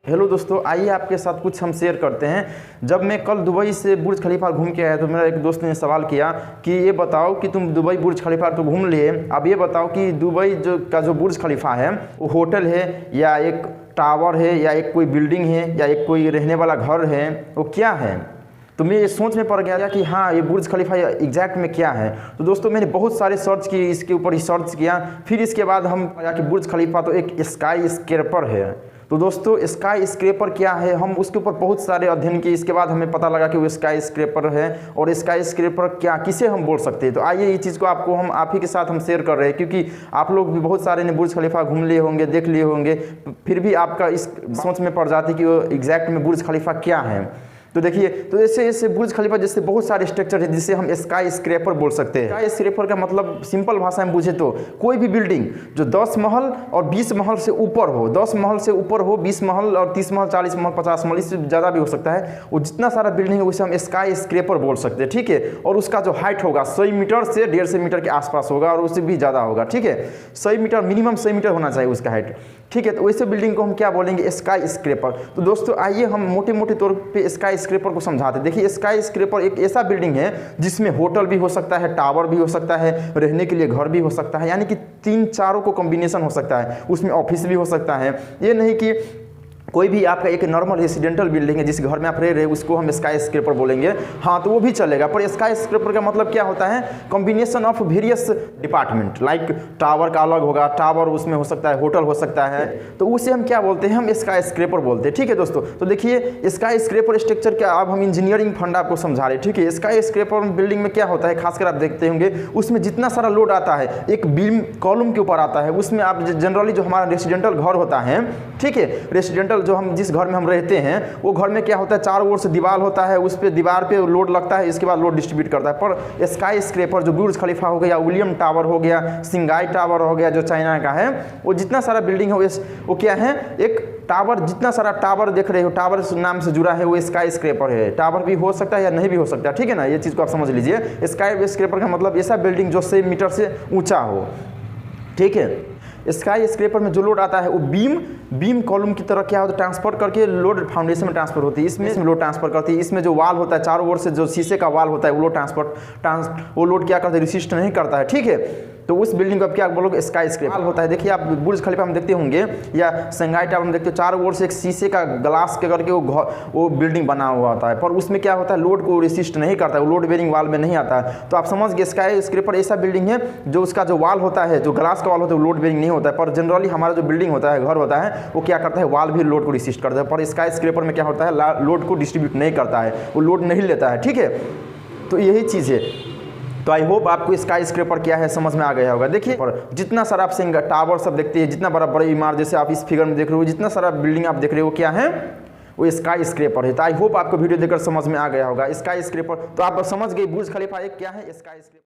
Hello दोस्तों, आइए आपके साथ कुछ हम शेयर करते हैं। जब मैं कल दुबई से बुर्ज खलीफा घूम के आया तो मेरा एक दोस्त ने सवाल किया कि ये बताओ कि तुम दुबई बुर्ज खलीफा तो घूम लिए, अब ये बताओ कि दुबई जो बुर्ज खलीफा है वो होटल है या एक टावर है या एक कोई बिल्डिंग है या एक कोई रहने वाला घर है, वो क्या है। तो मैं ये सोच में पड़ गया कि हाँ, ये बुर्ज खलीफा एग्जैक्ट में क्या है। तो दोस्तों मैंने बहुत सारे सर्च किए, इसके ऊपर रिसर्च किया, फिर इसके बाद हम पाया कि बुर्ज खलीफा तो एक स्काई स्क्रैपर है। तो दोस्तों स्काई स्क्रैपर क्या है, हम उसके ऊपर बहुत सारे अध्ययन किए, इसके बाद हमें पता लगा कि वो स्काई स्क्रैपर है। और स्काई स्क्रैपर क्या, किसे हम बोल सकते हैं। तो आइए ये चीज़ को आपको हम आप ही के साथ हम शेयर कर रहे हैं, क्योंकि आप लोग भी बहुत सारे ने बुर्ज खलीफा घूम लिए होंगे, देख लिए होंगे, फिर भी आपका इस सोच में पड़ जाती कि वो एग्जैक्ट में बुर्ज खलीफा क्या है। तो देखिए, तो ऐसे बुर्ज खलीफा जैसे बहुत सारे स्ट्रक्चर है जिसे हम स्काई स्क्रैपर बोल सकते हैं। स्काई स्क्रैपर का मतलब सिंपल भाषा में पूछे तो कोई भी बिल्डिंग जो 10 महल और 20 महल से ऊपर हो, 10 महल से ऊपर हो, 20 महल और 30 महल, 40 महल, 50 महल, इससे ज़्यादा भी हो सकता है, वो जितना सारा बिल्डिंग है उसे हम स्काई स्क्रैपर बोल सकते हैं। ठीक है, और उसका जो हाइट होगा 100 मीटर से 150 मीटर के आसपास होगा और उससे भी ज़्यादा होगा। ठीक है, 100 मीटर, मिनिमम 100 मीटर होना चाहिए उसका हाइट। ठीक है, तो वैसे बिल्डिंग को हम क्या बोलेंगे, स्काई स्क्रैपर। तो दोस्तों आइए हम मोटे मोटे तौर पे स्काई स्क्रैपर को समझाते हैं। देखिए, स्काई स्क्रैपर एक ऐसा बिल्डिंग है जिसमें होटल भी हो सकता है, टावर भी हो सकता है, रहने के लिए घर भी हो सकता है, यानी कि 3-4 को कॉम्बिनेशन हो सकता है। उसमें ऑफिस भी हो सकता है। ये नहीं कि कोई भी आपका एक नॉर्मल रेसिडेंटल बिल्डिंग है जिस घर में आप रह रहे हैं उसको हम स्काई स्क्रैपर बोलेंगे, हाँ तो वो भी चलेगा। पर स्काई स्क्रैपर का मतलब क्या होता है, combination of various department, like tower का अलग होगा, टावर उसमें हो सकता है, होटल हो सकता है, तो उसे हम क्या बोलते हैं, हम स्काई स्क्रैपर बोलते हैं। ठीक है दोस्तों, तो देखिए स्काई स्क्रैपर स्ट्रक्चर क्या, अब हम इंजीनियरिंग फंड आपको समझा रहे हैं। ठीक है, स्काई स्क्रैपर बिल्डिंग में क्या होता है, खासकर आप देखते होंगे उसमें जितना सारा लोड आता है एक बीम कॉलम के ऊपर आता है, उसमें आप जनरली जो हमारा रेसिडेंटल घर होता है, ठीक है, रेसिडेंटल जो हम जिस घर में हम रहते हैं वो घर में क्या होता है, चारों ओर से दीवार होता है, उस पे दीवार पे लोड लगता है, इसके बाद लोड डिस्ट्रीब्यूट करता है। पर स्काई स्क्रैपर जो बुर्ज खलीफा हो गया, विलियम टावर हो गया, सिंगाई टावर हो गया जो चाइना का है, वो जितना सारा बिल्डिंग है वो क्या है, एक टावर, जितना सारा टावर देख रहे हो, टावर नाम से जुड़ा है, वो स्काई स्क्रैपर है। टावर भी हो सकता है या नहीं भी हो सकता है। ठीक है ना, ये चीज़ को आप समझ लीजिए। स्काई स्क्रैपर का मतलब ऐसा बिल्डिंग जो 100 मीटर से ऊंचा हो। ठीक है, स्काई स्क्रैपर में जो लोड आता है वो बीम कॉलम की तरह क्या होता है, ट्रांसफर करके लोड फाउंडेशन में ट्रांसफर होती है, इसमें लोड ट्रांसफर करती है। इसमें जो वाल होता है चारों ओर से जो शीशे का वाल होता है वो लोड क्या करता है, रिसिस्ट नहीं करता है। ठीक है, तो उस बिल्डिंग को आप क्या बोलोगे, स्काई स्क्रैपर होता है। देखिए आप बुर्ज खलीफा में देखते होंगे या संघाई टावर में देखते हो, चारों ओर से एक शीशे का ग्लास के करके वो बिल्डिंग बना हुआ होता है, पर उसमें क्या होता है, लोड को रेसिस्ट नहीं करता है, वो लोड बेरिंग वाल में नहीं आता है। तो आप समझ गए, स्काई स्क्रैपर ऐसा बिल्डिंग है जो उसका जो वाल होता है, जो ग्लास का वाल होता है, वो लोड बेरिंग नहीं होता है। पर जनरली हमारा जो बिल्डिंग होता है, घर होता है, वो क्या करता है, वाल भी लोड को रेसिस्ट करता है। पर स्काई स्क्रैपर में क्या होता है, लोड को डिस्ट्रीब्यूट नहीं करता है, वो लोड नहीं लेता है। ठीक है, तो यही चीज़ है। तो आई होप आपको स्काई स्क्रैपर क्या है समझ में आ गया होगा। देखिए, और जितना सारा आप टावर सब देखते हैं, जितना बड़ा बड़ा इमारत जैसे आप इस फिगर में देख रहे हो, जितना सारा बिल्डिंग आप देख रहे हो, क्या है, वो स्काई स्क्रैपर है। तो आई होप आपको वीडियो देखकर समझ में आ गया होगा स्काई स्क्रैपर। तो आप समझ गए बुर्ज खलीफा एक क्या है, स्काई स्क्रैपर।